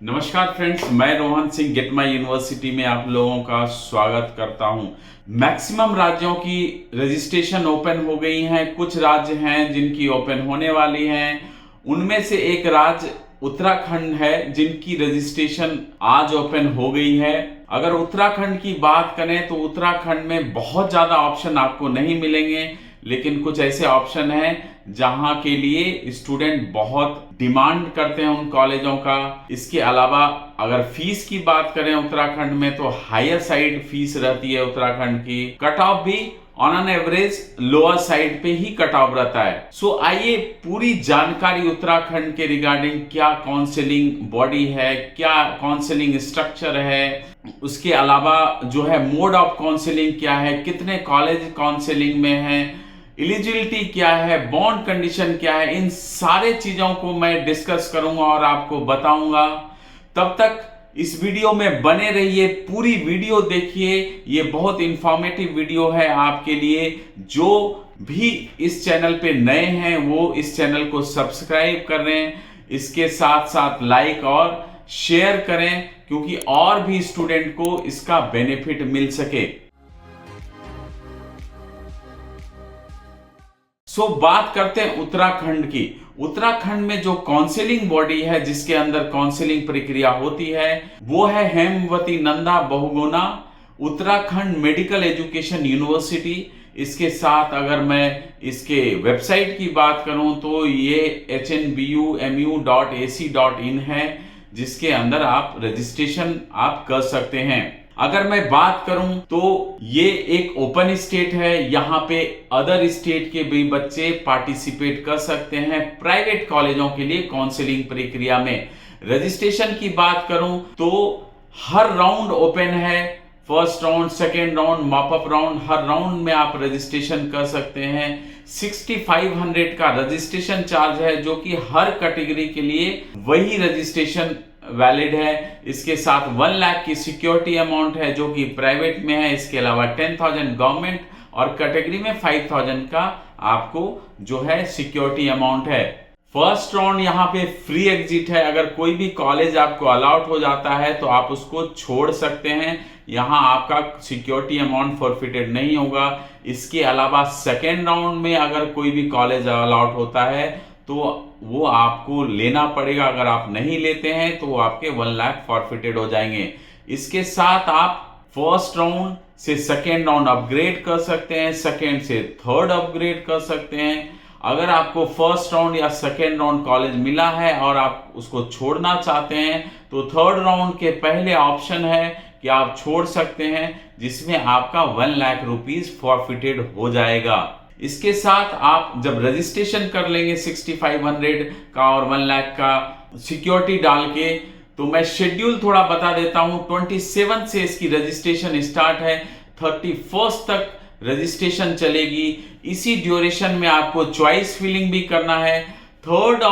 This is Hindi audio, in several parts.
नमस्कार फ्रेंड्स, मैं Rohan Singh get my university में आप लोगों का स्वागत करता हूं। मैक्सिमम राज्यों की रजिस्ट्रेशन ओपन हो गई हैं। कुछ राज्य हैं जिनकी ओपन होने वाली हैं। उनमें से एक राज्य उत्तराखंड है जिनकी रजिस्ट्रेशन आज ओपन हो गई है। अगर उत्तराखंड की बात करें तो उत्तराखंड में बहुत ज़्यादा ऑप्शन आपको नहीं मिलेंगे, लेकिन कुछ ऐसे ऑप्शन हैं जहां के लिए स्टूडेंट बहुत डिमांड करते हैं उन कॉलेजों का। इसके अलावा अगर फीस की बात करें उत्तराखंड में तो हायर साइड फीस रहती है उत्तराखंड की। कट ऑफ भी on an average lower side पे ही कट ऑफ रहता है। सो आइए पूरी जानकारी उत्तराखंड के रिगार्डिंग, क्या काउंसलिंग बॉडी है, क्या काउंसलिंग स्ट्रक्चर है, उसके अलावा जो है मोड ऑफ काउंसलिंग क्या है, कितने कॉलेज काउंसलिंग में हैं, एलिजिबिलिटी क्या है, बॉन्ड कंडीशन क्या है, इन सारे चीजों को मैं डिस्कस करूंगा और आपको बताऊंगा। तब तक इस वीडियो में बने रहिए, पूरी वीडियो देखिए। ये बहुत इंफॉर्मेटिव वीडियो है आपके लिए। जो भी इस चैनल पे नए हैं वो इस चैनल को सब्सक्राइब कर रहे हैं, इसके साथ साथ लाइक और शेयर करें क्योंकि और भी स्टूडेंट को इसका बेनिफिट मिल सके। बात करते हैं उत्तराखंड की। उत्तराखंड में जो काउंसलिंग बॉडी है जिसके अंदर काउंसलिंग प्रक्रिया होती है वो है Hemvati Nanda Bahuguna Uttarakhand medical education university. इसके साथ अगर मैं इसके वेबसाइट की बात करूं तो ये hnbumumu.ac.in है, जिसके अंदर आप रजिस्ट्रेशन आप कर सकते हैं। अगर मैं बात करूं तो ये एक ओपन स्टेट है, यहाँ पे अदर स्टेट के भी बच्चे पार्टिसिपेट कर सकते हैं प्राइवेट कॉलेजों के लिए काउंसलिंग प्रक्रिया में। रजिस्ट्रेशन की बात करूं तो हर राउंड ओपन है, first round, second round, mop up round, हर राउंड में आप रजिस्ट्रेशन कर सकते हैं। 6500 का रजिस्ट्रेशन चार्ज है जो कि हर कैटेगरी के लिए वही रजिस्ट्रेशन वैलिड है। इसके साथ 1 लाख की सिक्योरिटी अमाउंट है जो कि प्राइवेट में है। इसके अलावा 10,000 गवर्नमेंट और कैटेगरी में 5,000 का आपको जो है सिक्योरिटी अमाउंट है। फर्स्ट राउंड यहाँ पे फ्री एग्जिट है। अगर कोई भी कॉलेज आपको अलाउट हो जाता है तो आप उसको छोड़ सकते हैं, यहाँ आपका सिक्योरिटी अमाउंट फॉरफिटेड नहीं होगा। इसके अलावा सेकेंड राउंड में अगर कोई भी कॉलेज अलाउट होता है तो वो आपको लेना पड़ेगा। अगर आप नहीं लेते हैं तो आपके 1 लाख फॉरफिटेड हो जाएंगे। इसके साथ आप फर्स्ट राउंड से सेकेंड राउंड अपग्रेड कर सकते हैं, सेकेंड से थर्ड अपग्रेड कर सकते हैं। अगर आपको फर्स्ट राउंड या सेकेंड राउंड कॉलेज मिला है और आप उसको छोड़ना चाहते हैं तो थर्ड राउंड के पहले ऑप्शन है कि आप छोड़ सकते हैं, जिसमें आपका 1 लाख रुपीज फॉरफिटेड हो जाएगा। इसके साथ आप जब रजिस्ट्रेशन कर लेंगे 6500 का और 1 लाख का सिक्योरिटी डाल के, तो मैं शेड्यूल थोड़ा बता देता हूं। 27 से इसकी रजिस्ट्रेशन स्टार्ट है, 31 तक रजिस्ट्रेशन चलेगी। इसी ड्यूरेशन में आपको चॉइस फिलिंग भी करना है। 3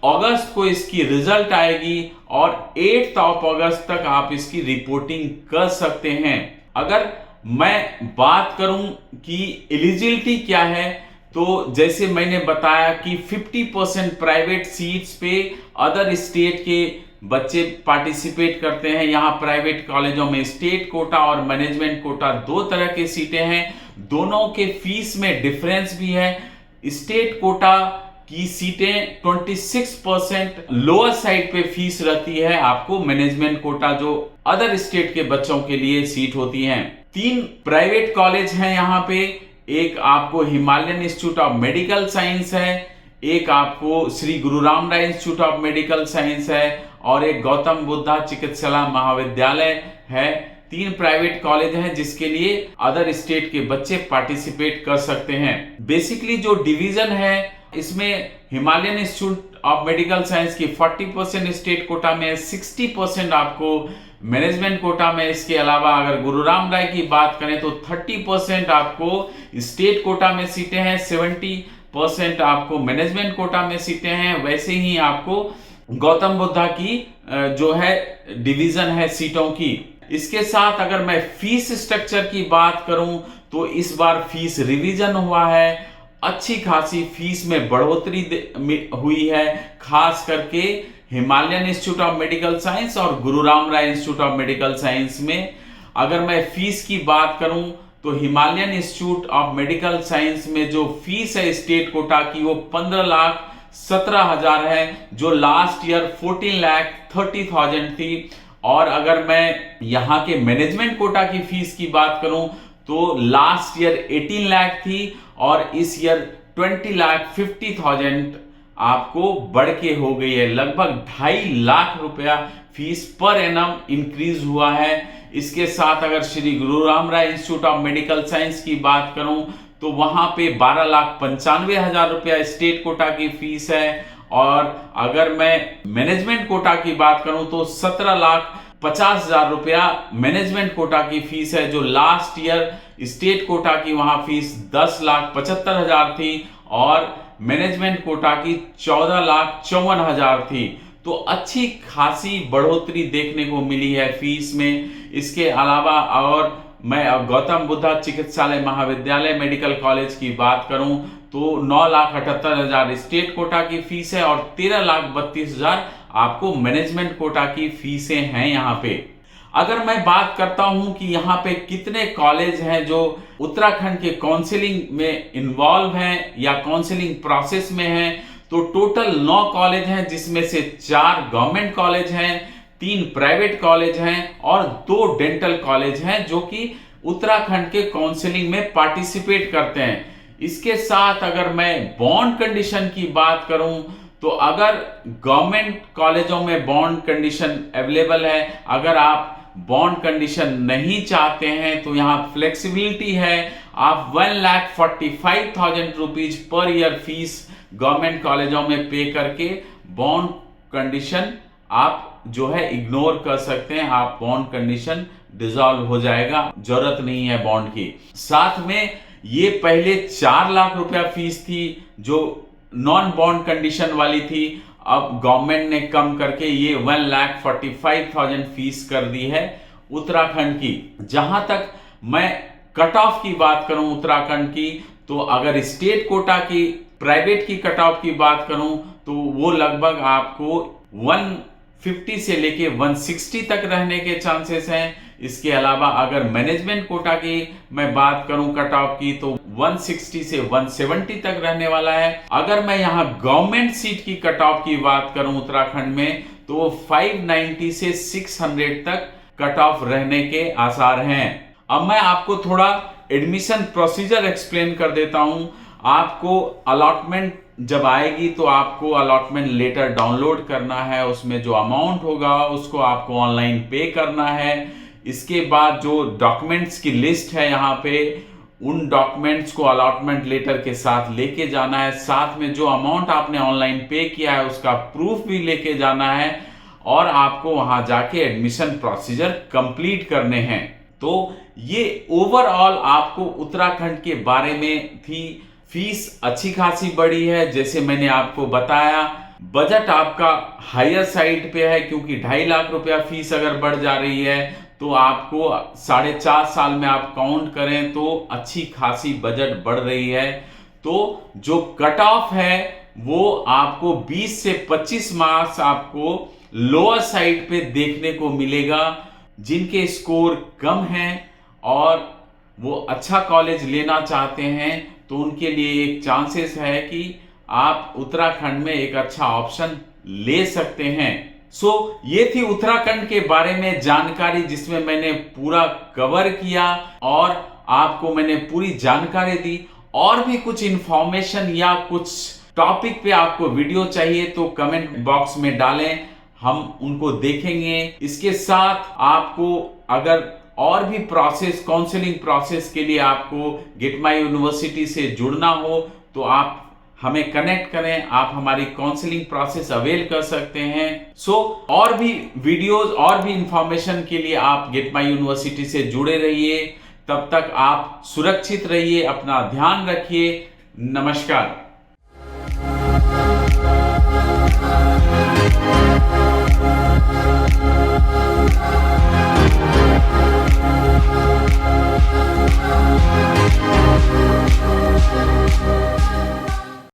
अगस्त को इसकी रिजल्ट आएगी और 8 अगस्त तक आप इसकी रिपोर्टिंग कर सकते हैं। अगर मैं बात करूं कि एलिजिबिलिटी क्या है तो जैसे मैंने बताया कि 50% प्राइवेट सीट्स पे अदर स्टेट के बच्चे पार्टिसिपेट करते हैं। यहाँ प्राइवेट कॉलेजों में स्टेट कोटा और मैनेजमेंट कोटा 2 तरह के सीटें हैं। दोनों के फीस में डिफरेंस भी है। स्टेट कोटा की सीटें 26% लोअर साइड पे फीस रहती है आपको। मैनेजमेंट कोटा जो अदर स्टेट के बच्चों के लिए सीट होती हैं। 3 प्राइवेट कॉलेज हैं यहाँ पे। एक आपको Himalayan institute of medical science है, एक आपको Shri Guru Ramrai institute of medical science है और एक गौतम बुद्धा चिकित्सालय महाविद्यालय है। 3 प्राइवेट कॉलेज हैं जिसके लिए अदर स्टेट के बच्चे पार्टिसिपेट कर सकते हैं। बेसिकली जो डिवीजन है इसमें Himalayan institute of medical science की 40% स्टेट कोटा में, 60% आपको मैनेजमेंट कोटा में। इसके अलावा अगर गुरु राम राय की बात करें तो 30% आपको स्टेट कोटा में सीटें हैं, 70% आपको मैनेजमेंट कोटा में सीटें हैं। वैसे ही आपको गौतम बुद्धा की जो है डिवीजन है सीटों की। इसके साथ अगर मैं फीस स्ट्रक्चर की बात करूं तो इस बार फीस रिवीजन हुआ है। अच्छी खासी फीस में बढ़ोतरी हुई है, खास करके Himalayan institute of medical science और गुरु राम राय इंस्टीट्यूट ऑफ मेडिकल साइंस में। अगर मैं फीस की बात करूं तो Himalayan institute of medical science में जो फीस है स्टेट कोटा की वो 15,17,000 है, जो लास्ट ईयर 14,30,000 थी। और अगर मैं यहाँ के मैनेजमेंट कोटा की फीस की बात करूं तो लास्ट ईयर 18 लाख थी और इस ईयर 20,50,000 आपको बढ़ के हो गई है। लगभग 2.5 लाख रुपया फीस पर एनम इंक्रीज हुआ है। इसके साथ अगर श्री गुरु राम राय इंस्टीट्यूट ऑफ मेडिकल साइंस की बात करूं तो वहां पे 12,95,000 रुपया स्टेट कोटा की फीस है। और अगर मैं मैनेजमेंट कोटा की बात करूं तो 17,50,000 रुपया मैनेजमेंट कोटा की फीस है, जो लास्ट ईयर स्टेट कोटा की वहां फीस 10,75,000 थी और मैनेजमेंट कोटा की 14,54,000 थी। तो अच्छी खासी बढ़ोतरी देखने को मिली है फीस में। इसके अलावा और मैं गौतम बुद्धा चिकित्सालय महाविद्यालय मेडिकल कॉलेज की बात करूं तो 9,78,000 स्टेट कोटा की फीस है और 13,32,000 आपको मैनेजमेंट कोटा की फीसें हैं यहाँ पे। अगर मैं बात करता हूं कि यहाँ पे कितने कॉलेज हैं जो उत्तराखंड के काउंसलिंग में इन्वॉल्व हैं या काउंसलिंग प्रोसेस में हैं, तो टोटल 9 कॉलेज हैं, जिसमें से 4 गवर्नमेंट कॉलेज हैं, 3 प्राइवेट कॉलेज हैं और 2 डेंटल कॉलेज हैं जो कि उत्तराखंड के काउंसलिंग में पार्टिसिपेट करते हैं। इसके साथ अगर मैं बॉन्ड कंडीशन की बात करूं तो अगर गवर्नमेंट कॉलेजों में बॉन्ड कंडीशन अवेलेबल है, अगर आप बॉन्ड कंडीशन नहीं चाहते हैं तो यहाँ फ्लेक्सिबिलिटी है। आप 1,45,000 rupees per year fees government कॉलेजों में पे करके बॉन्ड कंडीशन आप जो है इग्नोर कर सकते हैं। आप बॉन्ड कंडीशन डिसॉल्व हो जाएगा, जरूरत नहीं है बॉन्ड की। साथ में ये पहले 4 लाख रुपया फीस थी जो नॉन बॉन्ड कंडीशन वाली थी, अब गवर्नमेंट ने कम करके ये 1,45,000 फीस कर दी है उत्तराखंड की। जहां तक मैं कट ऑफ की बात करूं उत्तराखंड की, तो अगर स्टेट कोटा की प्राइवेट की कट ऑफ की बात करूं तो वो लगभग आपको 150 से लेके 160 तक रहने के चांसेस हैं। इसके अलावा अगर मैनेजमेंट कोटा की मैं बात करूं कट ऑफ की तो 160 से 170 तक रहने वाला है। अगर मैं यहां गवर्नमेंट सीट की कट ऑफ की बात करूं उत्तराखंड में तो 590 से 600 तक कट ऑफ रहने के आसार हैं। अब मैं आपको थोड़ा एडमिशन प्रोसीजर एक्सप्लेन कर देता हूं। आपको अलॉटमेंट जब आएगी तो आपको अलॉटमेंट लेटर डाउनलोड करना है, उसमें जो अमाउंट होगा उसको आपको ऑनलाइन पे करना है। इसके बाद जो डॉक्यूमेंट्स की लिस्ट है यहाँ पे, उन डॉक्यूमेंट्स को अलॉटमेंट लेटर के साथ लेके जाना है। साथ में जो अमाउंट आपने ऑनलाइन पे किया है उसका प्रूफ भी लेके जाना है और आपको वहां जाके एडमिशन प्रोसीजर कंप्लीट करने हैं। तो ये ओवरऑल आपको उत्तराखंड के बारे में थी। फीस अच्छी खासी बढ़ी है, जैसे मैंने आपको बताया। बजट आपका हायर साइड पे है क्योंकि 2.5 लाख रुपया फीस अगर बढ़ जा रही है तो आपको 4.5 साल में आप काउंट करें तो अच्छी खासी बजट बढ़ रही है। तो जो कट ऑफ है वो आपको 20 से 25 मार्क्स आपको लोअर साइड पे देखने को मिलेगा। जिनके स्कोर कम हैं और वो अच्छा कॉलेज लेना चाहते हैं तो उनके लिए एक चांसेस है कि आप उत्तराखंड में एक अच्छा ऑप्शन ले सकते हैं। ये थी उत्तराखंड के बारे में जानकारी जिसमें मैंने पूरा कवर किया और आपको मैंने पूरी जानकारी दी। और भी कुछ इंफॉर्मेशन या कुछ टॉपिक पे आपको वीडियो चाहिए तो कमेंट बॉक्स में डालें, हम उनको देखेंगे। इसके साथ आपको अगर और भी प्रोसेस काउंसलिंग प्रोसेस के लिए आपको गेट माई यूनिवर्सिटी से जुड़ना हो तो आप हमें कनेक्ट करें, आप हमारी काउंसलिंग प्रोसेस अवेल कर सकते हैं। और भी वीडियोस और भी इंफॉर्मेशन के लिए आप गेट माई यूनिवर्सिटी से जुड़े रहिए। तब तक आप सुरक्षित रहिए, अपना ध्यान रखिए। नमस्कार।